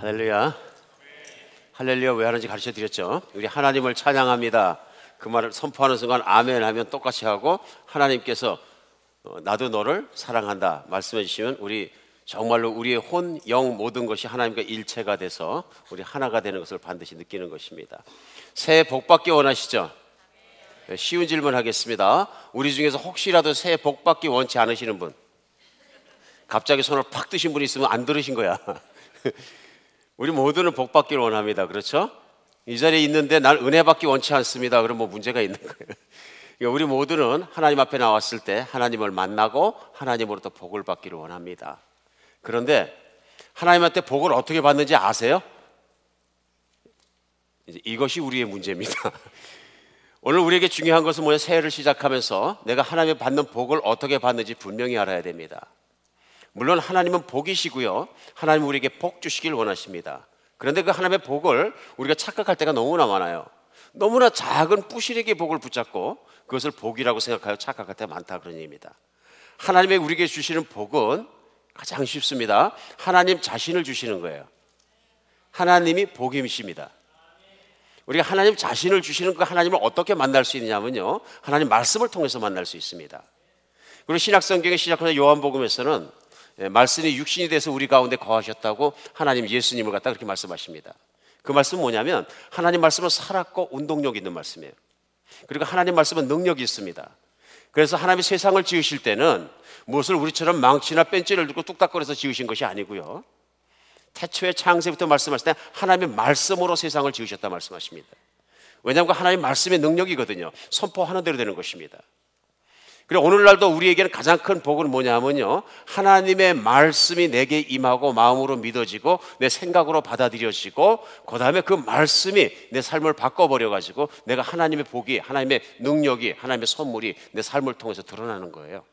할렐루야. 할렐루야 왜 하는지 가르쳐 드렸죠. 우리 하나님을 찬양합니다. 그 말을 선포하는 순간 아멘 하면 똑같이 하고, 하나님께서 나도 너를 사랑한다 말씀해 주시면 우리 정말로 우리의 혼, 영 모든 것이 하나님과 일체가 돼서 우리 하나가 되는 것을 반드시 느끼는 것입니다. 새해 복 받기 원하시죠? 쉬운 질문 하겠습니다. 우리 중에서 혹시라도 새해 복 받기 원치 않으시는 분, 갑자기 손을 팍 드신 분이 있으면 안 들으신 거야. 우리 모두는 복 받기를 원합니다. 그렇죠? 이 자리에 있는데 난 은혜 받기 원치 않습니다. 그럼 뭐 문제가 있는 거예요. 우리 모두는 하나님 앞에 나왔을 때 하나님을 만나고 하나님으로부터 복을 받기를 원합니다. 그런데 하나님한테 복을 어떻게 받는지 아세요? 이제 이것이 우리의 문제입니다. 오늘 우리에게 중요한 것은 뭐냐? 새해를 시작하면서 내가 하나님의 받는 복을 어떻게 받는지 분명히 알아야 됩니다. 물론 하나님은 복이시고요, 하나님은 우리에게 복 주시길 원하십니다. 그런데 그 하나님의 복을 우리가 착각할 때가 너무나 많아요. 너무나 작은 뿌시래기의 복을 붙잡고 그것을 복이라고 생각하여 착각할 때가 많다, 그런 얘기입니다. 하나님의 우리에게 주시는 복은 가장 쉽습니다. 하나님 자신을 주시는 거예요. 하나님이 복임이십니다. 우리가 하나님 자신을 주시는 그 하나님을 어떻게 만날 수 있느냐면요, 하나님 말씀을 통해서 만날 수 있습니다. 그리고 신약성경에 시작하는 요한복음에서는 말씀이 육신이 돼서 우리 가운데 거하셨다고 하나님 예수님을 갖다 그렇게 말씀하십니다. 그 말씀은 뭐냐면 하나님 말씀은 살았고 운동력 있는 말씀이에요. 그리고 하나님 말씀은 능력이 있습니다. 그래서 하나님이 세상을 지으실 때는 무엇을 우리처럼 망치나 뺀찌를 들고 뚝딱거려서 지으신 것이 아니고요, 태초의 창세부터 말씀하실 때 하나님의 말씀으로 세상을 지으셨다 말씀하십니다. 왜냐하면 하나님 말씀의 능력이거든요. 선포하는 대로 되는 것입니다. 그리고 오늘날도 우리에게는 가장 큰 복은 뭐냐면요, 하나님의 말씀이 내게 임하고 마음으로 믿어지고 내 생각으로 받아들여지고 그 다음에 그 말씀이 내 삶을 바꿔버려가지고 내가 하나님의 복이, 하나님의 능력이, 하나님의 선물이 내 삶을 통해서 드러나는 거예요.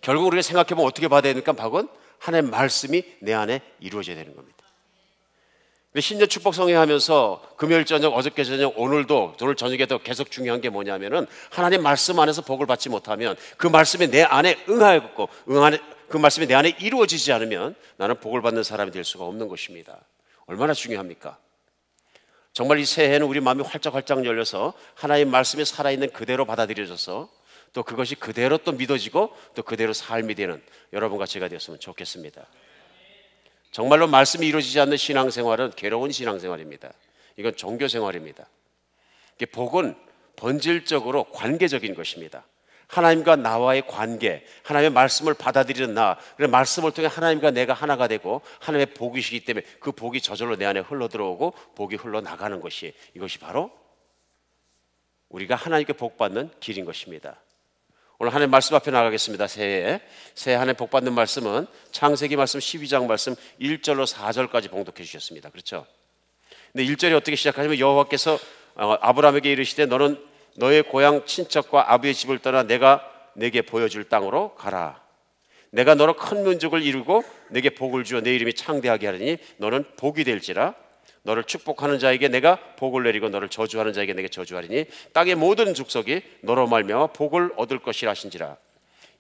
결국 우리가 생각해보면 어떻게 받아야 되니까 복은 하나님의 말씀이 내 안에 이루어져야 되는 겁니다. 신년 축복 성행하면서 금요일 저녁, 어저께 저녁, 오늘 저녁에도 계속 중요한 게 뭐냐면은 하나님 말씀 안에서 복을 받지 못하면 그 말씀이 내 안에 응하였고 그 말씀이 내 안에 이루어지지 않으면 나는 복을 받는 사람이 될 수가 없는 것입니다. 얼마나 중요합니까? 정말 이 새해에는 우리 마음이 활짝활짝 열려서 하나님 말씀이 살아있는 그대로 받아들여져서 또 그것이 그대로 또 믿어지고 또 그대로 삶이 되는 여러분과 제가 되었으면 좋겠습니다. 정말로 말씀이 이루어지지 않는 신앙생활은 괴로운 신앙생활입니다. 이건 종교생활입니다. 복은 본질적으로 관계적인 것입니다. 하나님과 나와의 관계, 하나님의 말씀을 받아들이는 나, 그래서 말씀을 통해 하나님과 내가 하나가 되고 하나님의 복이시기 때문에 그 복이 저절로 내 안에 흘러들어오고 복이 흘러나가는 것이, 이것이 바로 우리가 하나님께 복받는 길인 것입니다. 오늘 하나님 말씀 앞에 나가겠습니다. 새해 하나님 복받는 말씀은 창세기 말씀 12장 말씀 1절로 4절까지 봉독해 주셨습니다. 그렇죠? 근데 1절이 어떻게 시작하냐면 여호와께서 아브라함에게 이르시되 너는 너의 고향 친척과 아버지의 집을 떠나 내가 내게 보여줄 땅으로 가라. 내가 너로 큰 민족을 이루고 내게 복을 주어 내 이름이 창대하게 하리니 너는 복이 될지라. 너를 축복하는 자에게 내가 복을 내리고 너를 저주하는 자에게 내게 저주하리니 땅의 모든 족속이 너로 말미암아 복을 얻을 것이라 하신지라.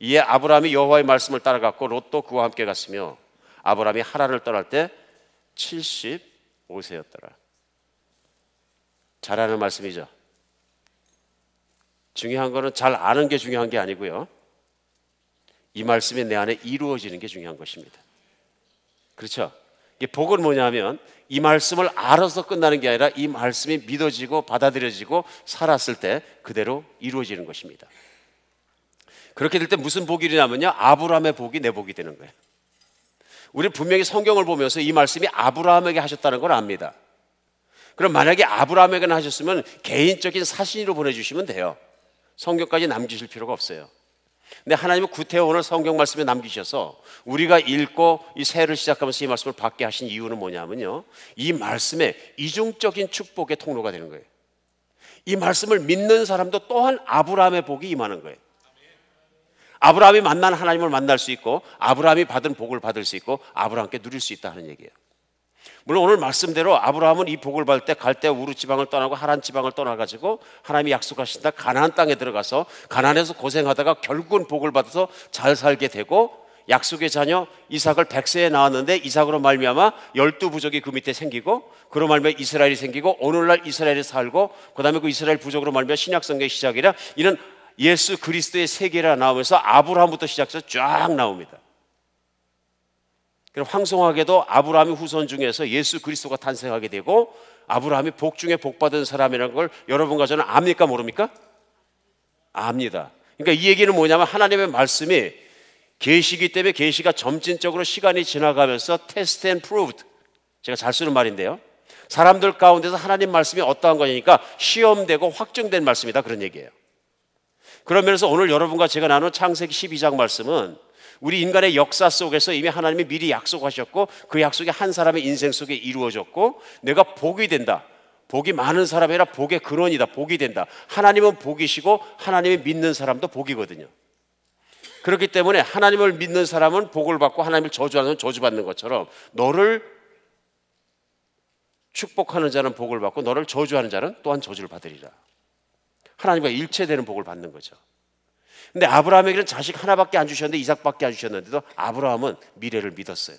이에 아브라함이 여호와의 말씀을 따라갔고 롯도 그와 함께 갔으며 아브라함이 하란을 떠날 때 75세였더라. 잘 아는 말씀이죠. 중요한 거는 잘 아는 게 중요한 게 아니고요, 이 말씀이 내 안에 이루어지는 게 중요한 것입니다. 그렇죠? 이게 복은 뭐냐면 이 말씀을 알아서 끝나는 게 아니라 이 말씀이 믿어지고 받아들여지고 살았을 때 그대로 이루어지는 것입니다. 그렇게 될 때 무슨 복이 되냐면요, 아브라함의 복이 내 복이 되는 거예요. 우리 분명히 성경을 보면서 이 말씀이 아브라함에게 하셨다는 걸 압니다. 그럼 만약에 아브라함에게 하셨으면 개인적인 사신으로 보내주시면 돼요. 성경까지 남기실 필요가 없어요. 근데 하나님은 구태여 오늘 성경 말씀에 남기셔서 우리가 읽고 이 새해를 시작하면서 이 말씀을 받게 하신 이유는 뭐냐면요, 이 말씀에 이중적인 축복의 통로가 되는 거예요. 이 말씀을 믿는 사람도 또한 아브라함의 복이 임하는 거예요. 아브라함이 만난 하나님을 만날 수 있고 아브라함이 받은 복을 받을 수 있고 아브라함께 누릴 수 있다 하는 얘기예요. 물론 오늘 말씀대로 아브라함은 이 복을 받을 때 갈대 우르 지방을 떠나고 하란 지방을 떠나가지고 하나님이 약속하신다 가나안 땅에 들어가서 가나안에서 고생하다가 결국은 복을 받아서 잘 살게 되고 약속의 자녀 이삭을 100세에 낳았는데 이삭으로 말미암아 12부족이 그 밑에 생기고 그로 말미암아 이스라엘이 생기고 오늘날 이스라엘이 살고 그다음에 그 이스라엘 부족으로 말미암아 신약성경의 시작이라 이는 예수 그리스도의 세계라 나오면서 아브라함부터 시작해서 쫙 나옵니다. 그럼 황송하게도 아브라함의 후손 중에서 예수 그리스도가 탄생하게 되고 아브라함이 복 중에 복 받은 사람이라는 걸 여러분과 저는 압니까 모릅니까? 압니다. 그러니까 이 얘기는 뭐냐면 하나님의 말씀이 계시기 때문에 계시가 점진적으로 시간이 지나가면서 테스트 앤 프루브드, 제가 잘 쓰는 말인데요, 사람들 가운데서 하나님 말씀이 어떠한 거니까 시험되고 확증된 말씀이다, 그런 얘기예요. 그런 면에서 오늘 여러분과 제가 나눈 창세기 12장 말씀은 우리 인간의 역사 속에서 이미 하나님이 미리 약속하셨고 그 약속이 한 사람의 인생 속에 이루어졌고 내가 복이 된다, 복이 많은 사람이 아니라 복의 근원이다, 복이 된다. 하나님은 복이시고 하나님이 믿는 사람도 복이거든요. 그렇기 때문에 하나님을 믿는 사람은 복을 받고 하나님을 저주하는 사람은 저주받는 것처럼 너를 축복하는 자는 복을 받고 너를 저주하는 자는 또한 저주를 받으리라. 하나님과 일체되는 복을 받는 거죠. 근데 아브라함에게는 자식 하나밖에 안 주셨는데 이삭밖에 안 주셨는데도 아브라함은 미래를 믿었어요.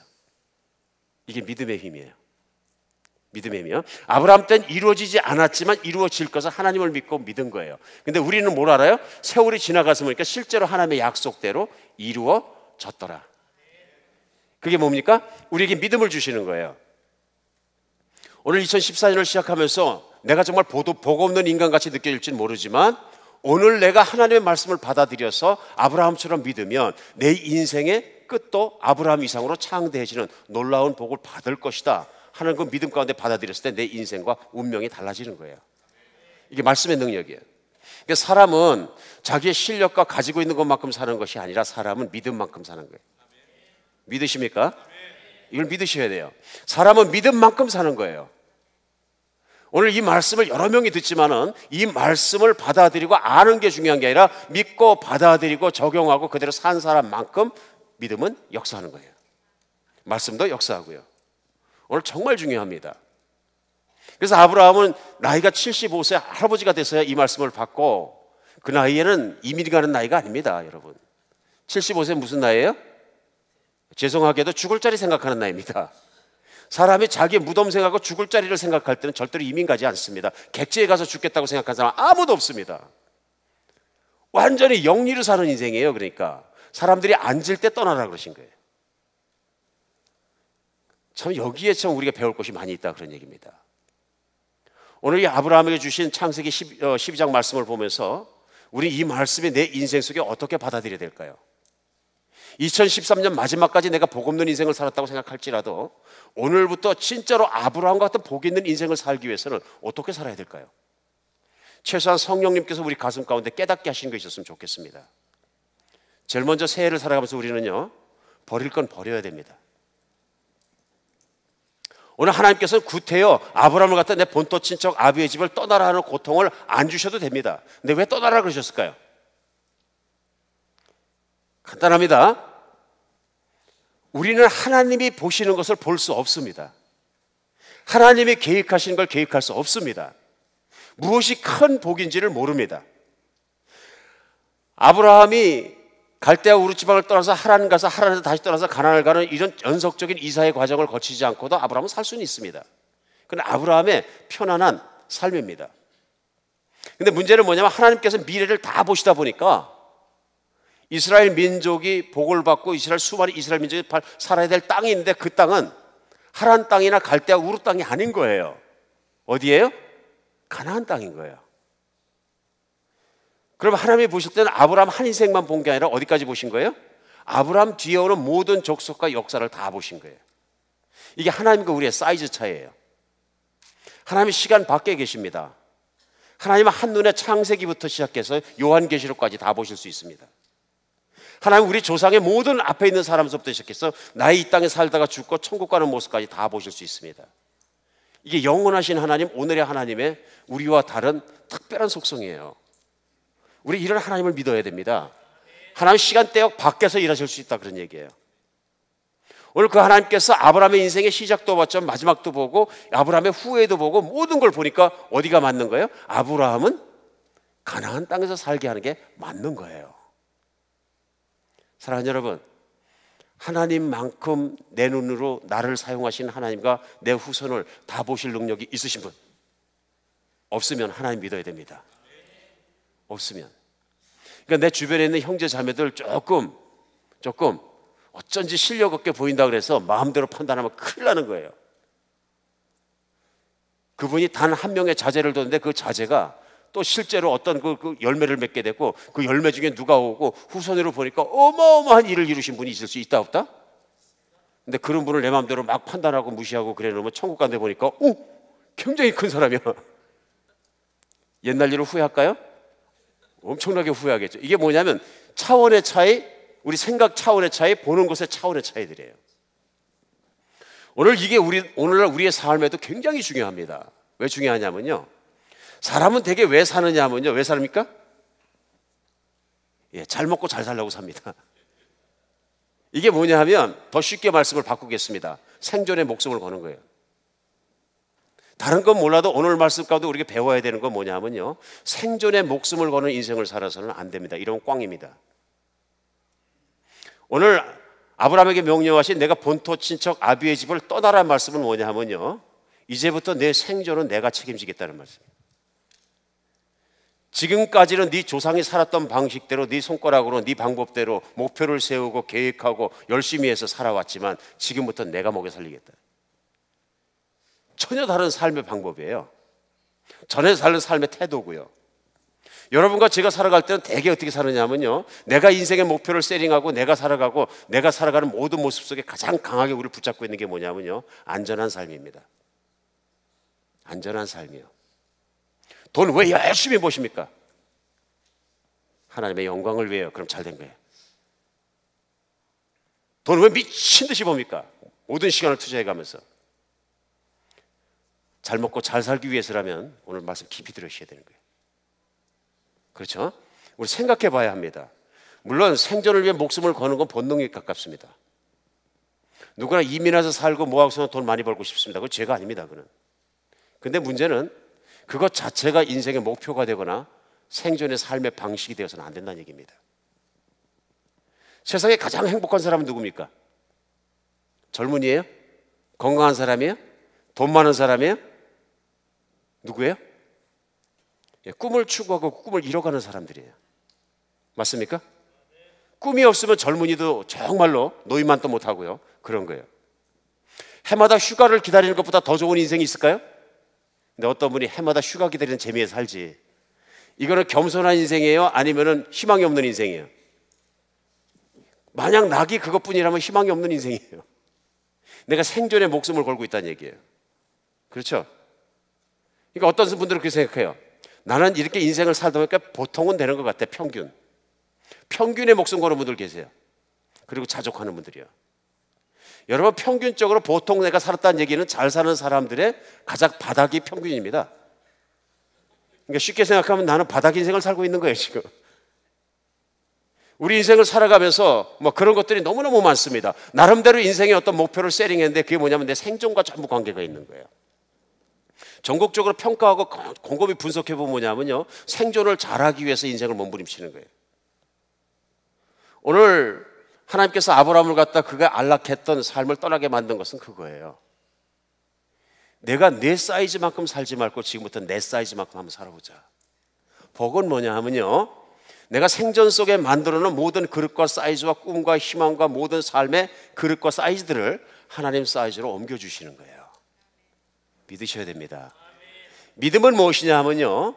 이게 믿음의 힘이에요. 믿음의 힘이요. 아브라함 때는 이루어지지 않았지만 이루어질 것을 하나님을 믿고 믿은 거예요. 근데 우리는 뭘 알아요? 세월이 지나가서 보니까 실제로 하나님의 약속대로 이루어졌더라. 그게 뭡니까? 우리에게 믿음을 주시는 거예요. 오늘 2014년을 시작하면서 내가 정말 복 없는 인간같이 느껴질지는 모르지만 오늘 내가 하나님의 말씀을 받아들여서 아브라함처럼 믿으면 내 인생의 끝도 아브라함 이상으로 창대해지는 놀라운 복을 받을 것이다 하는 그 믿음 가운데 받아들였을 때 내 인생과 운명이 달라지는 거예요. 이게 말씀의 능력이에요. 그러니까 사람은 자기의 실력과 가지고 있는 것만큼 사는 것이 아니라 사람은 믿음만큼 사는 거예요. 믿으십니까? 이걸 믿으셔야 돼요. 사람은 믿음만큼 사는 거예요. 오늘 이 말씀을 여러 명이 듣지만은 이 말씀을 받아들이고 아는 게 중요한 게 아니라 믿고 받아들이고 적용하고 그대로 산 사람만큼 믿음은 역사하는 거예요. 말씀도 역사하고요. 오늘 정말 중요합니다. 그래서 아브라함은 나이가 75세 할아버지가 돼서야 이 말씀을 받고 그 나이에는 이민이 가는 나이가 아닙니다, 여러분. 75세는 무슨 나이예요? 죄송하게도 죽을 자리 생각하는 나이입니다. 사람이 자기 무덤 생각하고 죽을 자리를 생각할 때는 절대로 이민 가지 않습니다. 객지에 가서 죽겠다고 생각하는 사람 아무도 없습니다. 완전히 영리로 사는 인생이에요. 그러니까 사람들이 앉을 때 떠나라 그러신 거예요. 참 여기에 참 우리가 배울 것이 많이 있다 그런 얘기입니다. 오늘 이 아브라함에게 주신 창세기 12장 말씀을 보면서 우리 이 말씀이 내 인생 속에 어떻게 받아들여야 될까요? 2013년 마지막까지 내가 복 없는 인생을 살았다고 생각할지라도 오늘부터 진짜로 아브라함과 같은 복 있는 인생을 살기 위해서는 어떻게 살아야 될까요? 최소한 성령님께서 우리 가슴 가운데 깨닫게 하신 거 있었으면 좋겠습니다. 제일 먼저 새해를 살아가면서 우리는요, 버릴 건 버려야 됩니다. 오늘 하나님께서는 구태여 아브라함을 갖다 내 본토 친척 아비의 집을 떠나라 하는 고통을 안 주셔도 됩니다. 근데 왜 떠나라 그러셨을까요? 간단합니다. 우리는 하나님이 보시는 것을 볼 수 없습니다. 하나님이 계획하시는 걸 계획할 수 없습니다. 무엇이 큰 복인지를 모릅니다. 아브라함이 갈대아 우르 지방을 떠나서 하란 가서 하란에서 다시 떠나서 가나안을 가는 이런 연속적인 이사의 과정을 거치지 않고도 아브라함은 살 수는 있습니다. 그건 아브라함의 편안한 삶입니다. 근데 문제는 뭐냐면 하나님께서 미래를 다 보시다 보니까 이스라엘 민족이 복을 받고 수많은 이스라엘 민족이 살아야 될 땅이 있는데 그 땅은 하란 땅이나 갈대아 우르 땅이 아닌 거예요. 어디예요? 가나안 땅인 거예요. 그럼 하나님이 보실 때는 아브라함 한 인생만 본 게 아니라 어디까지 보신 거예요? 아브라함 뒤에 오는 모든 족속과 역사를 다 보신 거예요. 이게 하나님과 우리의 사이즈 차이예요. 하나님이 시간 밖에 계십니다. 하나님은 한눈에 창세기부터 시작해서 요한계시록까지 다 보실 수 있습니다. 하나님 우리 조상의 모든 앞에 있는 사람부터 시작해서 나의 이 땅에 살다가 죽고 천국 가는 모습까지 다 보실 수 있습니다. 이게 영원하신 하나님, 오늘의 하나님의 우리와 다른 특별한 속성이에요. 우리 이런 하나님을 믿어야 됩니다. 하나님 시간대역 밖에서 일하실 수 있다 그런 얘기예요. 오늘 그 하나님께서 아브라함의 인생의 시작도 봤죠, 마지막도 보고 아브라함의 후회도 보고 모든 걸 보니까 어디가 맞는 거예요? 아브라함은 가나안 땅에서 살게 하는 게 맞는 거예요. 사랑하는 여러분, 하나님만큼 내 눈으로 나를 사용하신 하나님과 내 후손을 다 보실 능력이 있으신 분? 없으면 하나님 믿어야 됩니다. 없으면. 그러니까 내 주변에 있는 형제 자매들 조금 어쩐지 실력 없게 보인다 그래서 마음대로 판단하면 큰일 나는 거예요. 그분이 단 한 명의 자제를 뒀는데 그 자제가 또 실제로 어떤 그 열매를 맺게 됐고 그 열매 중에 누가 오고 후손으로 보니까 어마어마한 일을 이루신 분이 있을 수 있다 없다? 근데 그런 분을 내 마음대로 막 판단하고 무시하고 그래 놓으면 천국 간데 보니까 굉장히 큰 사람이야. 옛날 일을 후회할까요? 엄청나게 후회하겠죠. 이게 뭐냐면 차원의 차이, 우리 생각 차원의 차이, 보는 것의 차원의 차이들이에요. 오늘날 우리의 삶에도 굉장히 중요합니다. 왜 중요하냐면요, 사람은 대개 왜 사느냐면요, 왜 삽니까? 잘 먹고 잘 살려고 삽니다. 이게 뭐냐 하면 더 쉽게 말씀을 바꾸겠습니다. 생존의 목숨을 거는 거예요. 다른 건 몰라도 오늘 말씀 가운데 우리가 배워야 되는 건 뭐냐면요, 생존의 목숨을 거는 인생을 살아서는 안 됩니다. 이런 꽝입니다. 오늘 아브라함에게 명령하신 내가 본토 친척 아비의 집을 떠나라는 말씀은 뭐냐 하면요, 이제부터 내 생존은 내가 책임지겠다는 말씀입니다. 지금까지는 네 조상이 살았던 방식대로 네 손가락으로 네 방법대로 목표를 세우고 계획하고 열심히 해서 살아왔지만 지금부터 내가 먹여 살리겠다. 전혀 다른 삶의 방법이에요. 전에 살는 삶의 태도고요. 여러분과 제가 살아갈 때는 대개 어떻게 사느냐면요, 내가 인생의 목표를 세팅하고 내가 살아가고 내가 살아가는 모든 모습 속에 가장 강하게 우리를 붙잡고 있는 게 뭐냐면요, 안전한 삶입니다. 안전한 삶이요. 돈 왜 열심히 버십니까? 하나님의 영광을 위해요. 그럼 잘 된 거예요. 돈 왜 미친 듯이 봅니까? 모든 시간을 투자해가면서. 잘 먹고 잘 살기 위해서라면 오늘 말씀 깊이 들으셔야 되는 거예요. 그렇죠? 우리 생각해 봐야 합니다. 물론 생존을 위해 목숨을 거는 건 본능에 가깝습니다. 누구나 이민해서 살고 모아서 돈 많이 벌고 싶습니다. 그건 죄가 아닙니다. 그는. 근데 문제는 그것 자체가 인생의 목표가 되거나 생존의 삶의 방식이 되어서는 안 된다는 얘기입니다. 세상에 가장 행복한 사람은 누굽니까? 젊은이에요? 건강한 사람이에요? 돈 많은 사람이에요? 누구예요? 꿈을 추구하고 꿈을 이뤄가는 사람들이에요. 맞습니까? 꿈이 없으면 젊은이도 정말로 노인만도 못하고요. 그런 거예요. 해마다 휴가를 기다리는 것보다 더 좋은 인생이 있을까요? 근데 어떤 분이 해마다 휴가 기다리는 재미에 살지, 이거는 겸손한 인생이에요? 아니면 희망이 없는 인생이에요? 만약 낙이 그것뿐이라면 희망이 없는 인생이에요. 내가 생존에 목숨을 걸고 있다는 얘기예요. 그렇죠? 그러니까 어떤 분들은 그렇게 생각해요. 나는 이렇게 인생을 살다 보니까 보통은 되는 것 같아. 평균에 목숨 거는 분들 계세요. 그리고 자족하는 분들이요. 여러분, 평균적으로 보통 내가 살았다는 얘기는 잘 사는 사람들의 가장 바닥이 평균입니다. 그러니까 쉽게 생각하면 나는 바닥 인생을 살고 있는 거예요, 지금. 우리 인생을 살아가면서 뭐 그런 것들이 너무너무 많습니다. 나름대로 인생의 어떤 목표를 세팅했는데 그게 뭐냐면 내 생존과 전부 관계가 있는 거예요. 전국적으로 평가하고 곰곰이 분석해보면 뭐냐면요, 생존을 잘하기 위해서 인생을 몸부림치는 거예요. 오늘 하나님께서 아브라함을 갖다 그가 안락했던 삶을 떠나게 만든 것은 그거예요. 내가 내 사이즈만큼 살지 말고 지금부터 내 사이즈만큼 한번 살아보자. 복은 뭐냐 하면요, 내가 생존 속에 만들어놓은 모든 그릇과 사이즈와 꿈과 희망과 모든 삶의 그릇과 사이즈들을 하나님 사이즈로 옮겨주시는 거예요. 믿으셔야 됩니다. 믿음은 무엇이냐 하면요,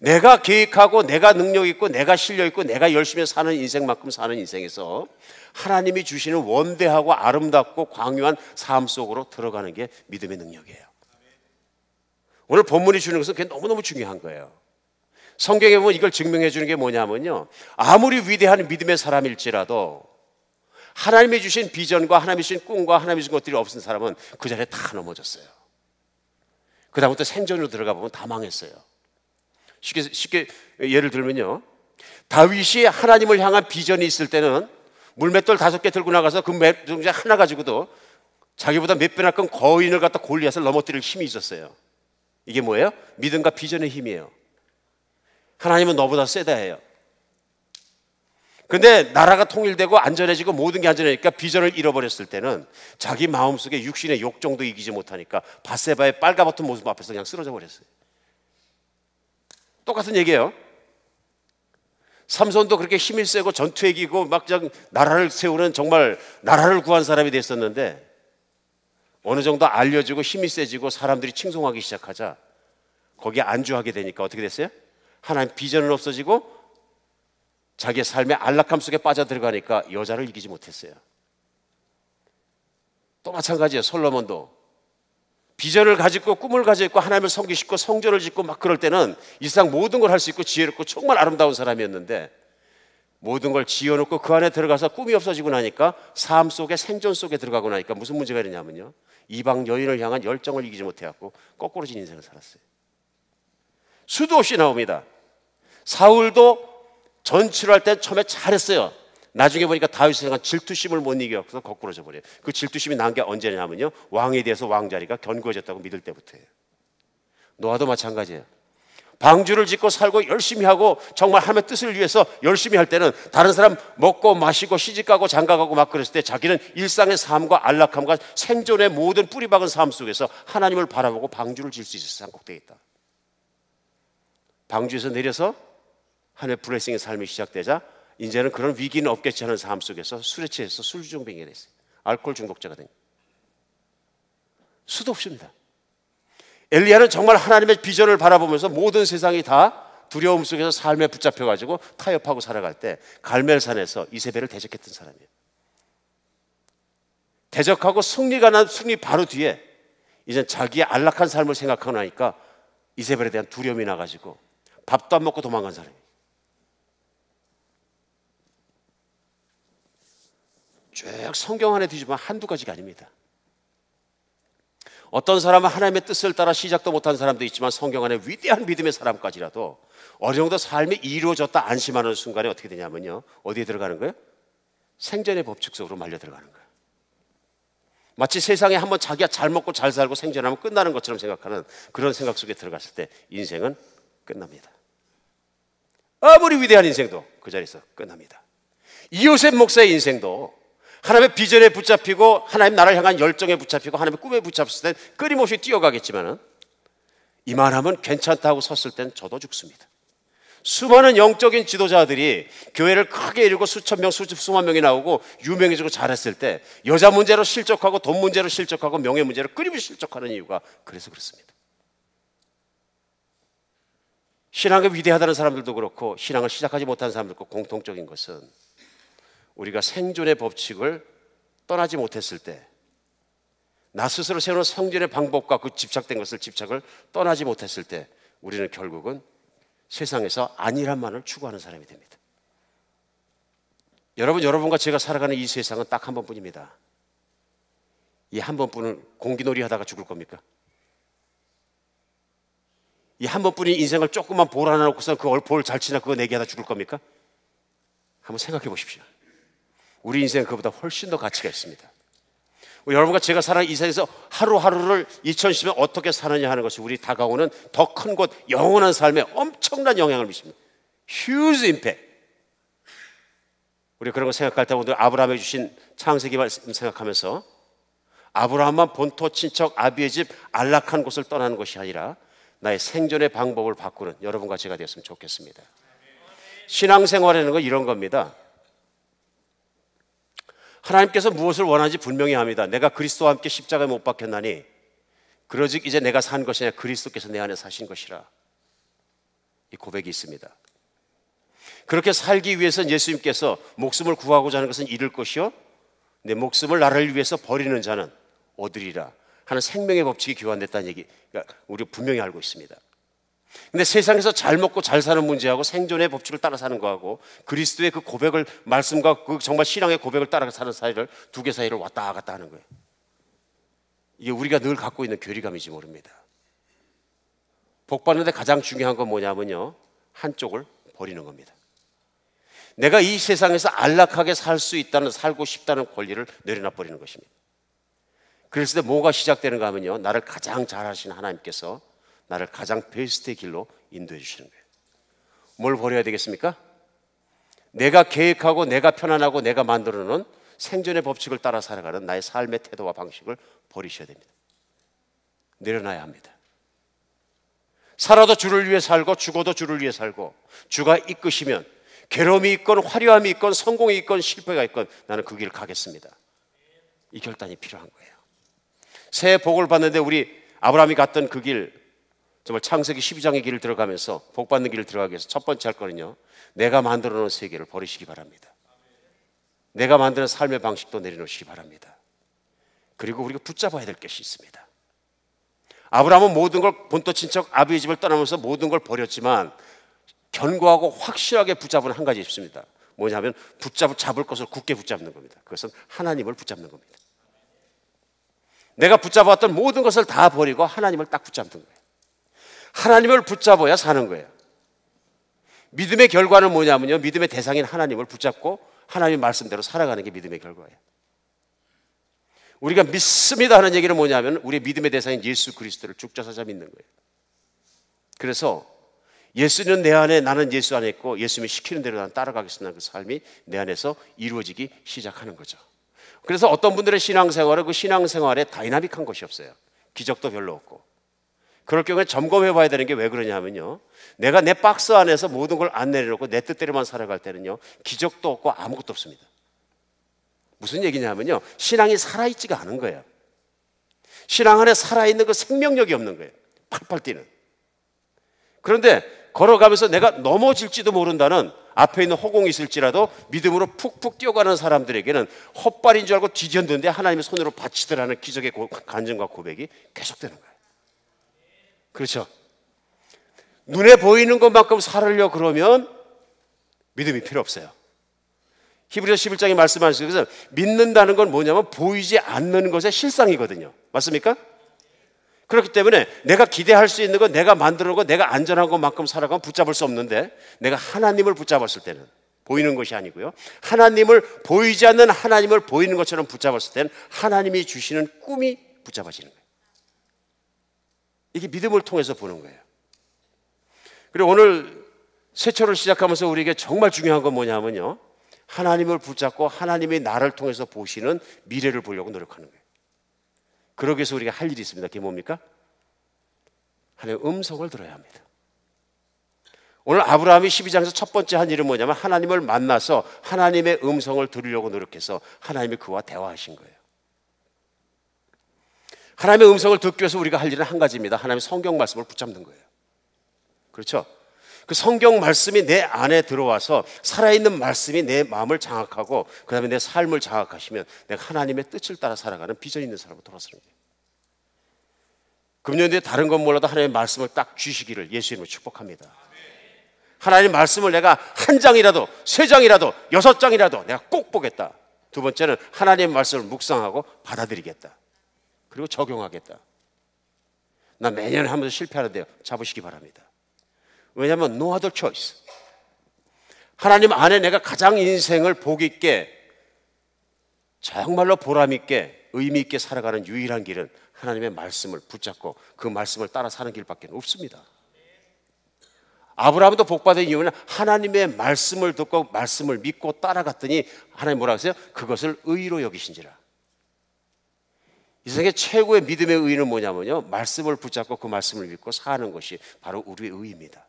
내가 계획하고 내가 능력 있고 내가 실력 있고 내가 열심히 사는 인생만큼 사는 인생에서 하나님이 주시는 원대하고 아름답고 광유한 삶 속으로 들어가는 게 믿음의 능력이에요. 오늘 본문이 주는 것은 그게 너무너무 중요한 거예요. 성경에 보면 이걸 증명해 주는 게 뭐냐면요, 아무리 위대한 믿음의 사람일지라도 하나님이 주신 비전과 하나님이 주신 꿈과 하나님이 주신 것들이 없은 사람은 그 자리에 다 넘어졌어요. 그 다음부터 생존으로 들어가 보면 다 망했어요. 쉽게 예를 들면요, 다윗이 하나님을 향한 비전이 있을 때는 물맷돌 5개 들고 나가서 그 맷돌 하나 가지고도 자기보다 몇 배나 큰 거인을 갖다 골리앗을 넘어뜨릴 힘이 있었어요. 이게 뭐예요? 믿음과 비전의 힘이에요. 하나님은 너보다 세다 해요. 근데 나라가 통일되고 안전해지고 모든 게 안전해지니까 비전을 잃어버렸을 때는 자기 마음속에 육신의 욕정도 이기지 못하니까 밧세바의 빨가벗은 모습 앞에서 그냥 쓰러져 버렸어요. 똑같은 얘기예요. 삼손도 그렇게 힘이 세고 전투에 이기고 막 그냥 나라를 세우는 정말 나라를 구한 사람이 됐었는데 어느 정도 알려지고 힘이 세지고 사람들이 칭송하기 시작하자 거기에 안주하게 되니까 어떻게 됐어요? 하나님 비전은 없어지고 자기의 삶의 안락함 속에 빠져들어가니까 여자를 이기지 못했어요. 또 마찬가지예요. 솔로몬도 비전을 가지고 꿈을 가지고 하나님을 섬기시고 성전을 짓고 막 그럴 때는 이 세상 모든 걸 할 수 있고 지혜롭고 정말 아름다운 사람이었는데 모든 걸 지어놓고 그 안에 들어가서 꿈이 없어지고 나니까 삶 속에 생존 속에 들어가고 나니까 무슨 문제가 있냐면요, 이방 여인을 향한 열정을 이기지 못해갖고 거꾸로진 인생을 살았어요. 수도 없이 나옵니다. 사울도 전치를 할 때 처음에 잘했어요. 나중에 보니까 다윗에 대한 질투심을 못 이겨서 거꾸로져 버려요. 그 질투심이 난 게 언제냐면요, 왕에 대해서 왕자리가 견고해졌다고 믿을 때부터예요. 노아도 마찬가지예요. 방주를 짓고 살고 열심히 하고 정말 하나님의 뜻을 위해서 열심히 할 때는 다른 사람 먹고 마시고 시집가고 장가가고 막 그랬을 때 자기는 일상의 삶과 안락함과 생존의 모든 뿌리박은 삶 속에서 하나님을 바라보고 방주를 질 수 있어서 산꼭대에 있다. 방주에서 내려서 하나님의 블레싱의 삶이 시작되자 이제는 그런 위기는 없겠지 하는 삶 속에서 술에 취해서 술주정뱅이가 됐어요. 알코올 중독자가 된 거예요. 수도 없습니다. 엘리야는 정말 하나님의 비전을 바라보면서 모든 세상이 다 두려움 속에서 삶에 붙잡혀가지고 타협하고 살아갈 때 갈멜산에서 이세벨을 대적했던 사람이에요. 대적하고 승리가 난 승리 바로 뒤에 이제 자기의 안락한 삶을 생각하고 나니까 이세벨에 대한 두려움이 나가지고 밥도 안 먹고 도망간 사람이에요. 쭉 성경 안에 뒤집으면 한두 가지가 아닙니다. 어떤 사람은 하나님의 뜻을 따라 시작도 못한 사람도 있지만 성경 안에 위대한 믿음의 사람까지라도 어느 정도 삶이 이루어졌다 안심하는 순간에 어떻게 되냐면요, 어디에 들어가는 거예요? 생전의 법칙 속으로 말려 들어가는 거예요. 마치 세상에 한번 자기가 잘 먹고 잘 살고 생존하면 끝나는 것처럼 생각하는 그런 생각 속에 들어갔을 때 인생은 끝납니다. 아무리 위대한 인생도 그 자리에서 끝납니다. 이요셉 목사의 인생도 하나님의 비전에 붙잡히고 하나님 나라를 향한 열정에 붙잡히고 하나님의 꿈에 붙잡혔을 땐 끊임없이 뛰어가겠지만 이만하면 괜찮다고 섰을 땐 저도 죽습니다. 수많은 영적인 지도자들이 교회를 크게 이루고 수천 명, 수만 명이 나오고 유명해지고 잘했을 때 여자 문제로 실족하고 돈 문제로 실족하고 명예 문제로 끊임없이 실족하는 이유가 그래서 그렇습니다. 신앙이 위대하다는 사람들도 그렇고 신앙을 시작하지 못한 사람들도 공통적인 것은 우리가 생존의 법칙을 떠나지 못했을 때, 나 스스로 세우는 생존의 방법과 그 집착된 것을 집착을 떠나지 못했을 때 우리는 결국은 세상에서 안일함만을 추구하는 사람이 됩니다. 여러분과 제가 살아가는 이 세상은 딱 한 번뿐입니다. 이 한 번뿐은 공기놀이 하다가 죽을 겁니까? 이 한 번뿐인 인생을 조금만 볼 하나 놓고서 그 볼 잘 치나 그거 내기 하다 죽을 겁니까? 한번 생각해 보십시오. 우리 인생은 그보다 훨씬 더 가치가 있습니다. 여러분과 제가 살아가는 이 세상에서 하루하루를 2010년 어떻게 사느냐 하는 것이 우리 다가오는 더 큰 곳 영원한 삶에 엄청난 영향을 미칩니다. Huge impact. 우리 그런 거 생각할 때 오늘 아브라함이 주신 창세기 말씀 생각하면서 아브라함만 본토 친척 아비의 집 안락한 곳을 떠나는 것이 아니라 나의 생존의 방법을 바꾸는 여러분과 제가 되었으면 좋겠습니다. 신앙생활이라는 건 이런 겁니다. 하나님께서 무엇을 원하는지 분명히 합니다. 내가 그리스도와 함께 십자가에 못 박혔나니 그러즉 이제 내가 산 것이 아니라 그리스도께서 내 안에 사신 것이라. 이 고백이 있습니다. 그렇게 살기 위해서는 예수님께서 목숨을 구하고자 하는 것은 잃을 것이요 내 목숨을 나를 위해서 버리는 자는 얻으리라 하는 생명의 법칙이 교환됐다는 얘기 우리 분명히 알고 있습니다. 근데 세상에서 잘 먹고 잘 사는 문제하고 생존의 법칙을 따라 사는 거하고 그리스도의 그 고백을 말씀과 그 정말 신앙의 고백을 따라 사는 사이를 두 개 사이를 왔다 갔다 하는 거예요. 이게 우리가 늘 갖고 있는 괴리감인지 모릅니다. 복 받는데 가장 중요한 건 뭐냐면요, 한쪽을 버리는 겁니다. 내가 이 세상에서 안락하게 살 수 있다는, 살고 싶다는 권리를 내려놔 버리는 것입니다. 그랬을 때 뭐가 시작되는가 하면요, 나를 가장 잘 아시는 하나님께서 나를 가장 베스트의 길로 인도해 주시는 거예요. 뭘 버려야 되겠습니까? 내가 계획하고 내가 편안하고 내가 만들어 놓은 생존의 법칙을 따라 살아가는 나의 삶의 태도와 방식을 버리셔야 됩니다. 내려놔야 합니다. 살아도 주를 위해 살고 죽어도 주를 위해 살고, 주가 이끄시면 괴로움이 있건 화려함이 있건 성공이 있건 실패가 있건 나는 그 길을 가겠습니다. 이 결단이 필요한 거예요. 새해 복을 받는데 우리 아브라함이 갔던 그 길, 정말 창세기 12장의 길을 들어가면서 복 받는 길을 들어가기 위해서 첫 번째 할 거는요, 내가 만들어 놓은 세계를 버리시기 바랍니다. 내가 만드는 삶의 방식도 내려놓으시기 바랍니다. 그리고 우리가 붙잡아야 될 것이 있습니다. 아브라함은 모든 걸, 본토 친척 아비의 집을 떠나면서 모든 걸 버렸지만 견고하고 확실하게 붙잡은 한 가지 있습니다. 뭐냐면 잡을 것을 굳게 붙잡는 겁니다. 그것은 하나님을 붙잡는 겁니다. 내가 붙잡았던 모든 것을 다 버리고 하나님을 딱 붙잡는 거예요. 하나님을 붙잡아야 사는 거예요. 믿음의 결과는 뭐냐면요, 믿음의 대상인 하나님을 붙잡고 하나님의 말씀대로 살아가는 게 믿음의 결과예요. 우리가 믿습니다 하는 얘기는 뭐냐면 우리의 믿음의 대상인 예수 그리스도를 죽자사자 믿는 거예요. 그래서 예수는 내 안에, 나는 예수 안에 있고 예수님이 시키는 대로 나는 따라가겠습니다. 그 삶이 내 안에서 이루어지기 시작하는 거죠. 그래서 어떤 분들의 신앙생활은 그 신앙생활에 다이나믹한 것이 없어요. 기적도 별로 없고. 그럴 경우에 점검해 봐야 되는 게 왜 그러냐면요, 내가 내 박스 안에서 모든 걸 안 내려놓고 내 뜻대로만 살아갈 때는요, 기적도 없고 아무것도 없습니다. 무슨 얘기냐면요, 신앙이 살아있지가 않은 거예요. 신앙 안에 살아있는 그 생명력이 없는 거예요. 팔팔 뛰는. 그런데 걸어가면서 내가 넘어질지도 모른다는, 앞에 있는 허공이 있을지라도 믿음으로 푹푹 뛰어가는 사람들에게는 헛발인 줄 알고 뒤졌는데 하나님의 손으로 받치더라는 기적의 간증과 고백이 계속되는 거예요. 그렇죠? 눈에 보이는 것만큼 살으려 그러면 믿음이 필요 없어요. 히브리서 11장에 말씀하신 것은 믿는다는 건 뭐냐면 보이지 않는 것의 실상이거든요. 맞습니까? 그렇기 때문에 내가 기대할 수 있는 건, 내가 만들어 놓은 거, 내가 안전한 것만큼 살아가면 붙잡을 수 없는데, 내가 하나님을 붙잡았을 때는, 보이는 것이 아니고요, 하나님을, 보이지 않는 하나님을 보이는 것처럼 붙잡았을 때는 하나님이 주시는 꿈이 붙잡아지는 거예요. 이게 믿음을 통해서 보는 거예요. 그리고 오늘 새초를 시작하면서 우리에게 정말 중요한 건 뭐냐면요, 하나님을 붙잡고 하나님이 나를 통해서 보시는 미래를 보려고 노력하는 거예요. 그러기 위해서 우리가 할 일이 있습니다. 그게 뭡니까? 하나님의 음성을 들어야 합니다. 오늘 아브라함이 12장에서 첫 번째 한 일은 뭐냐면 하나님을 만나서 하나님의 음성을 들으려고 노력해서 하나님이 그와 대화하신 거예요. 하나님의 음성을 듣기 위해서 우리가 할 일은 한 가지입니다. 하나님의 성경 말씀을 붙잡는 거예요. 그렇죠? 그 성경 말씀이 내 안에 들어와서 살아있는 말씀이 내 마음을 장악하고 그 다음에 내 삶을 장악하시면 내가 하나님의 뜻을 따라 살아가는 비전 있는 사람으로 돌아서는 거예요. 금년도에 다른 건 몰라도 하나님의 말씀을 딱 주시기를 예수 이름으로 축복합니다. 하나님의 말씀을 내가 한 장이라도, 세 장이라도, 6장이라도 내가 꼭 보겠다. 두 번째는 하나님의 말씀을 묵상하고 받아들이겠다. 그리고 적용하겠다. 나 매년 하면서 실패하는데요, 잡으시기 바랍니다. 왜냐하면 no other choice. 하나님 안에 내가 가장 인생을 복 있게, 정말로 보람 있게, 의미 있게 살아가는 유일한 길은 하나님의 말씀을 붙잡고 그 말씀을 따라 사는 길밖에 없습니다. 아브라함도 복받은 이유는 하나님의 말씀을 듣고 말씀을 믿고 따라갔더니 하나님 뭐라고 하세요? 그것을 의로 여기신지라. 이 세상의 최고의 믿음의 의는 뭐냐면요, 말씀을 붙잡고 그 말씀을 믿고 사는 것이 바로 우리의 의입니다.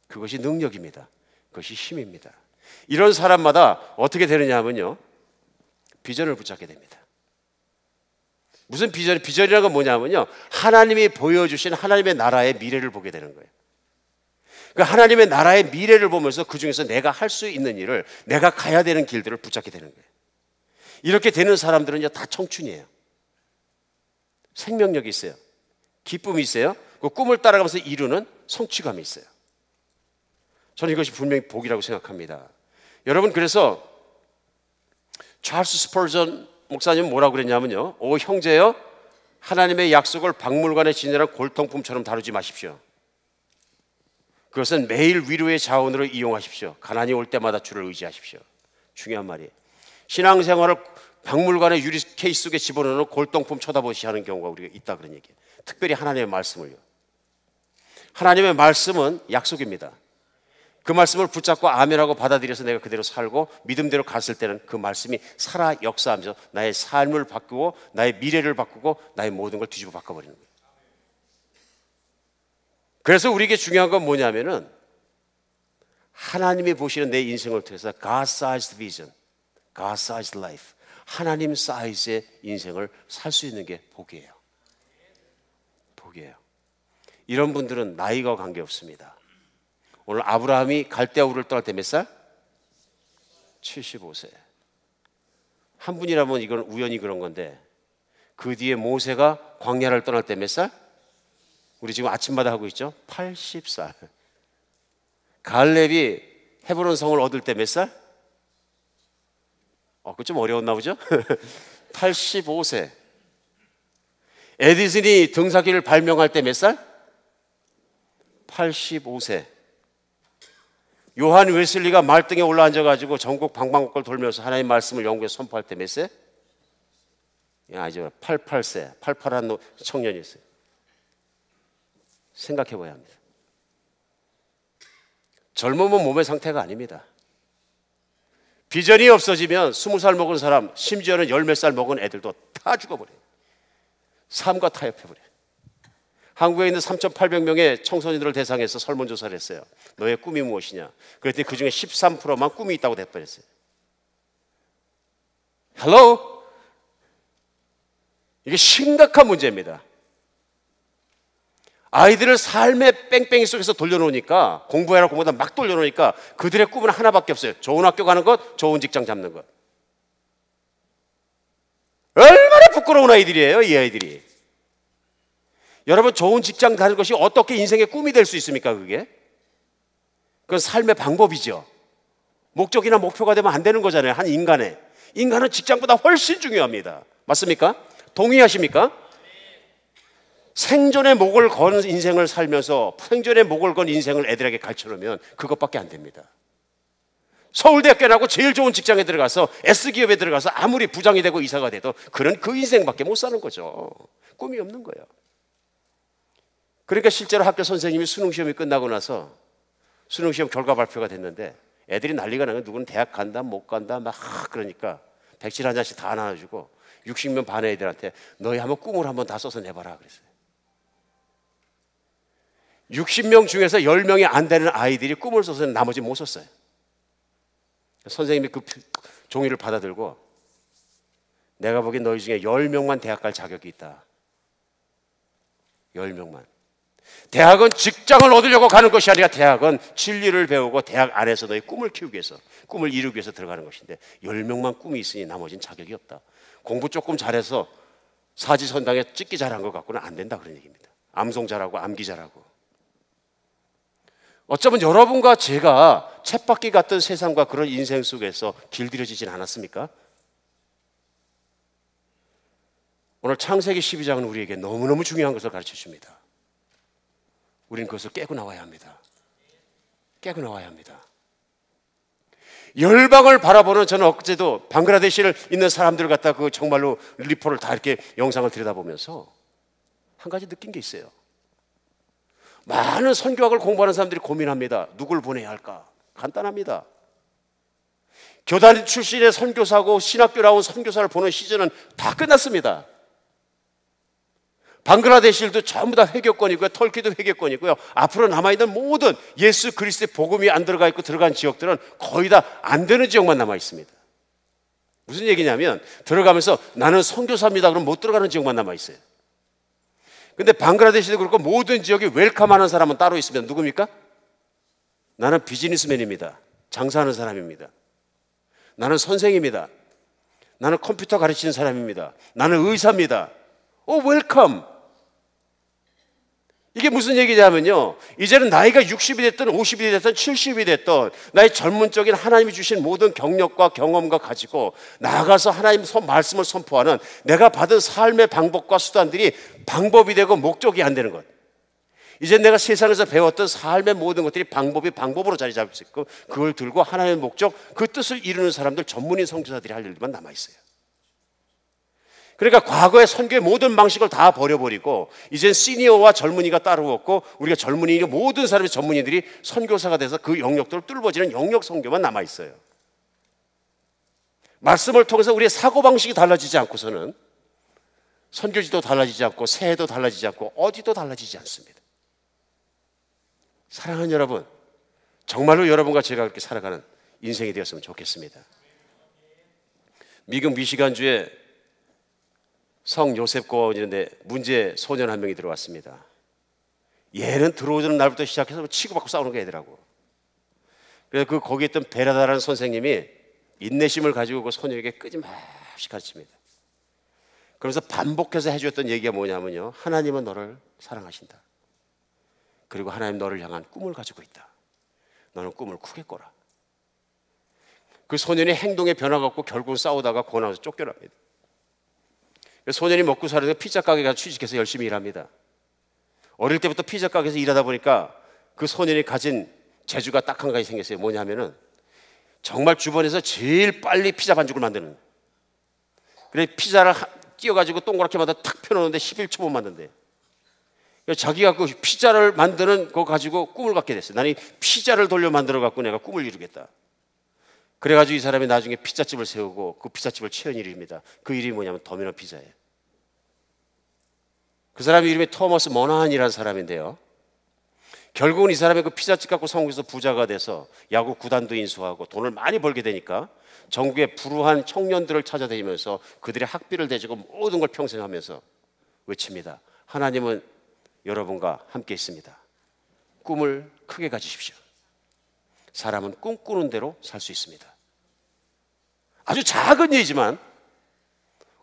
그것이 능력입니다. 그것이 힘입니다. 이런 사람마다 어떻게 되느냐 하면요, 비전을 붙잡게 됩니다. 무슨 비전이라는 건 뭐냐면요, 하나님이 보여주신 하나님의 나라의 미래를 보게 되는 거예요. 그 하나님의 나라의 미래를 보면서 그 중에서 내가 할 수 있는 일을, 내가 가야 되는 길들을 붙잡게 되는 거예요. 이렇게 되는 사람들은 다 청춘이에요. 생명력이 있어요. 기쁨이 있어요. 그 꿈을 따라가면서 이루는 성취감이 있어요. 저는 이것이 분명히 복이라고 생각합니다. 여러분, 그래서 찰스 스펄전 목사님은 뭐라고 그랬냐면요, 오 형제여, 하나님의 약속을 박물관에 진열한 골통품처럼 다루지 마십시오. 그것은 매일 위로의 자원으로 이용하십시오. 가난이 올 때마다 주를 의지하십시오. 중요한 말이에요. 신앙생활을 박물관의 유리 케이스 속에 집어넣는 골동품 쳐다보시 하는 경우가 우리가 있다, 그런 얘기예요. 특별히 하나님의 말씀을요. 하나님의 말씀은 약속입니다. 그 말씀을 붙잡고 아멘하고 받아들여서 내가 그대로 살고 믿음대로 갔을 때는 그 말씀이 살아 역사하면서 나의 삶을 바꾸고 나의 미래를 바꾸고 나의 모든 걸 뒤집어 바꿔버리는 거예요. 그래서 우리에게 중요한 건 뭐냐면은 하나님이 보시는 내 인생을 통해서 God-sized vision, God-sized life, 하나님 사이즈의 인생을 살 수 있는 게 복이에요. 복이에요. 이런 분들은 나이가 관계없습니다. 오늘 아브라함이 갈대아 우르를 떠날 때 몇 살? 75세. 한 분이라면 이건 우연히 그런 건데 그 뒤에 모세가 광야를 떠날 때 몇 살? 우리 지금 아침마다 하고 있죠? 80살. 갈렙이 헤브론 성을 얻을 때 몇 살? 그거 좀 어려웠나 보죠? 85세. 에디슨이 등사기를 발명할 때 몇 살? 85세. 요한 웨슬리가 말등에 올라앉아가지고 전국 방방곡곡을 돌면서 하나님의 말씀을 영국에 선포할 때 몇 세? 아니죠. 88세. 88한 청년이었어요. 생각해 봐야 합니다. 젊으면 몸의 상태가 아닙니다. 비전이 없어지면 20살 먹은 사람, 심지어는 열 몇 살 먹은 애들도 다 죽어버려요. 삶과 타협해버려요. 한국에 있는 3,800명의 청소년들을 대상해서 설문조사를 했어요. 너의 꿈이 무엇이냐? 그랬더니 그중에 13%만 꿈이 있다고 대답했어요. 헬로? 이게 심각한 문제입니다. 아이들을 삶의 뺑뺑이 속에서 돌려놓으니까, 공부해라 공부하다 막 돌려놓으니까 그들의 꿈은 하나밖에 없어요. 좋은 학교 가는 것, 좋은 직장 잡는 것. 얼마나 부끄러운 아이들이에요, 이 아이들이. 여러분, 좋은 직장 가는 것이 어떻게 인생의 꿈이 될 수 있습니까? 그건 삶의 방법이죠. 목적이나 목표가 되면 안 되는 거잖아요. 한 인간은 직장보다 훨씬 중요합니다. 맞습니까? 동의하십니까? 생존의 목을 건 인생을 살면서 생존의 목을 건 인생을 애들에게 가르쳐놓으면 그것밖에 안 됩니다. 서울대학교 나고 제일 좋은 직장에 들어가서 S기업에 들어가서 아무리 부장이 되고 이사가 돼도 그는 그 인생밖에 못 사는 거죠. 꿈이 없는 거예요. 그러니까 실제로 학교 선생님이 수능시험이 끝나고 나서 수능시험 결과 발표가 됐는데 애들이 난리가 나요. 누구는 대학 간다 못 간다 막 그러니까 백질 한 잔씩 다 나눠주고 60명 반의 애들한테 너희 한번 꿈을 한번 다 써서 내봐라 그랬어요. 60명 중에서 10명이 안 되는 아이들이 꿈을 써서 나머지 못 썼어요. 선생님이 그 종이를 받아들고 내가 보기엔 너희 중에 10명만 대학 갈 자격이 있다. 10명만. 대학은 직장을 얻으려고 가는 것이 아니라 대학은 진리를 배우고 대학 안에서 너의 꿈을 키우기 위해서, 꿈을 이루기 위해서 들어가는 것인데 10명만 꿈이 있으니 나머지는 자격이 없다. 공부 조금 잘해서 사지선당에 찍기 잘한 것 갖고는 안 된다 그런 얘기입니다. 암송 잘하고 암기 잘하고. 어쩌면 여러분과 제가 쳇바퀴 같은 세상과 그런 인생 속에서 길들여지진 않았습니까? 오늘 창세기 12장은 우리에게 너무너무 중요한 것을 가르쳐 줍니다. 우리는 그것을 깨고 나와야 합니다. 깨고 나와야 합니다. 열방을 바라보는, 저는 어제도 방글라데시를 있는 사람들 갖다 그 정말로 리포를 다 이렇게 영상을 들여다보면서 한 가지 느낀 게 있어요. 많은 선교학을 공부하는 사람들이 고민합니다. 누굴 보내야 할까? 간단합니다. 교단 출신의 선교사고 신학교 나온 선교사를 보는 시즌은 다 끝났습니다. 방글라데시도 전부 다 회교권이고요. 터키도 회교권이고요. 앞으로 남아있는 모든 예수 그리스도의 복음이 안 들어가 있고 들어간 지역들은 거의 다 안 되는 지역만 남아 있습니다. 무슨 얘기냐면 들어가면서 나는 선교사입니다 그럼 못 들어가는 지역만 남아 있어요. 근데 방글라데시도 그렇고 모든 지역이 웰컴하는 사람은 따로 있습니다. 누굽니까? 나는 비즈니스맨입니다. 장사하는 사람입니다. 나는 선생입니다. 나는 컴퓨터 가르치는 사람입니다. 나는 의사입니다. 웰컴. 이게 무슨 얘기냐면요, 이제는 나이가 60이 됐든 50이 됐든 70이 됐든 나의 전문적인 하나님이 주신 모든 경력과 경험과 가지고 나아가서 하나님 말씀을 선포하는 내가 받은 삶의 방법과 수단들이 방법이 되고 목적이 안 되는 것. 이제 내가 세상에서 배웠던 삶의 모든 것들이 방법으로 자리 잡을 수 있고 그걸 들고 하나님의 목적, 그 뜻을 이루는 사람들, 전문인 선교사들이 할 일만 남아있어요. 그러니까 과거의 선교의 모든 방식을 다 버려버리고 이젠 시니어와 젊은이가 따로 없고 우리가 젊은이 모든 사람의 전문의들이 선교사가 돼서 그 영역들을 뚫어지는 영역 선교만 남아있어요. 말씀을 통해서 우리의 사고방식이 달라지지 않고서는 선교지도 달라지지 않고 새해도 달라지지 않고 어디도 달라지지 않습니다. 사랑하는 여러분, 정말로 여러분과 제가 그렇게 살아가는 인생이 되었으면 좋겠습니다. 미국 미시간주에 성 요셉 고아원인데 문제 소년 한 명이 들어왔습니다. 얘는 들어오는 날부터 시작해서 치고받고 싸우는 게 애들하고. 그래서 거기에 있던 베라다라는 선생님이 인내심을 가지고 그 소년에게 끊임없이 가르칩니다. 그러면서 반복해서 해주었던 얘기가 뭐냐면요, 하나님은 너를 사랑하신다. 그리고 하나님 너를 향한 꿈을 가지고 있다. 너는 꿈을 크게 꿔라. 그 소년이 행동에 변화가 없고 결국은 싸우다가 고나와서 쫓겨납니다. 소년이 먹고 살아서 피자 가게 가서 취직해서 열심히 일합니다. 어릴 때부터 피자 가게에서 일하다 보니까 그 소년이 가진 재주가 딱 한 가지 생겼어요. 뭐냐면은 정말 주변에서 제일 빨리 피자 반죽을 만드는. 그래 피자를 띄어가지고 동그랗게 만들어 탁 펴놓는데 11초만 만든대요. 자기가 그 피자를 만드는 거 가지고 꿈을 갖게 됐어요. 나는 피자를 돌려 만들어 갖고 내가 꿈을 이루겠다. 그래가지고 이 사람이 나중에 피자집을 세우고 그 피자집을 채운 일입니다. 그 이름이 뭐냐면 더미너 피자예요. 그 사람 이름이 토머스 머나한이라는 사람인데요, 결국은 이 사람이 그 피자집 갖고 성공해서 부자가 돼서 야구 구단도 인수하고 돈을 많이 벌게 되니까 전국의 불우한 청년들을 찾아다니면서 그들의 학비를 대주고 모든 걸 평생 하면서 외칩니다. 하나님은 여러분과 함께 있습니다. 꿈을 크게 가지십시오. 사람은 꿈꾸는 대로 살 수 있습니다. 아주 작은 일이지만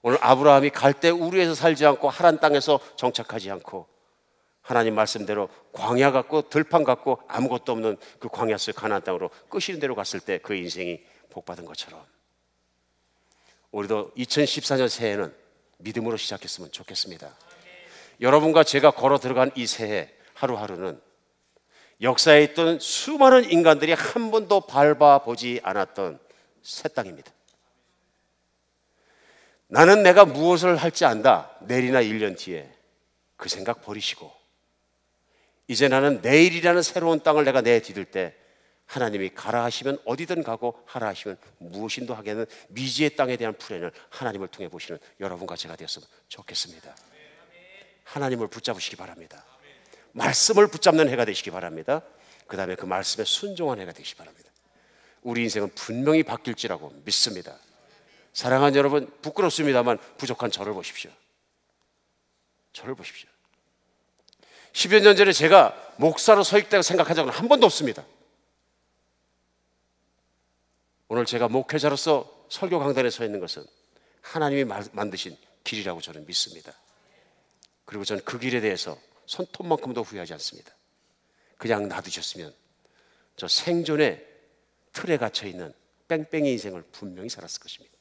오늘 아브라함이 갈대 우르에서 살지 않고 하란 땅에서 정착하지 않고 하나님 말씀대로 광야 같고 들판 같고 아무것도 없는 그 광야 속 가나안 땅으로 끄시는 대로 갔을 때 그 인생이 복받은 것처럼 우리도 2014년 새해는 믿음으로 시작했으면 좋겠습니다. 여러분과 제가 걸어 들어간 이 새해 하루하루는 역사에 있던 수많은 인간들이 한 번도 밟아보지 않았던 새 땅입니다. 나는 내가 무엇을 할지 안다. 내일이나 1년 뒤에 그 생각 버리시고 이제 나는 내일이라는 새로운 땅을 내가 내디딜 때 하나님이 가라 하시면 어디든 가고 하라 하시면 무엇인도 하게는 미지의 땅에 대한 플랜을 하나님을 통해 보시는 여러분과 제가 되었으면 좋겠습니다. 하나님을 붙잡으시기 바랍니다. 말씀을 붙잡는 해가 되시기 바랍니다. 그 다음에 그 말씀에 순종한 해가 되시기 바랍니다. 우리 인생은 분명히 바뀔지라고 믿습니다. 사랑하는 여러분, 부끄럽습니다만 부족한 저를 보십시오. 저를 보십시오. 10여 년 전에 제가 목사로 서있다고 생각한 적은 한 번도 없습니다. 오늘 제가 목회자로서 설교 강단에 서 있는 것은 하나님이 만드신 길이라고 저는 믿습니다. 그리고 저는 그 길에 대해서 손톱만큼도 후회하지 않습니다. 그냥 놔두셨으면 저 생존의 틀에 갇혀있는 뺑뺑이 인생을 분명히 살았을 것입니다.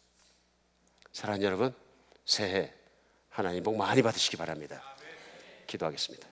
사랑하는 여러분, 새해 하나님 복 많이 받으시기 바랍니다. 기도하겠습니다.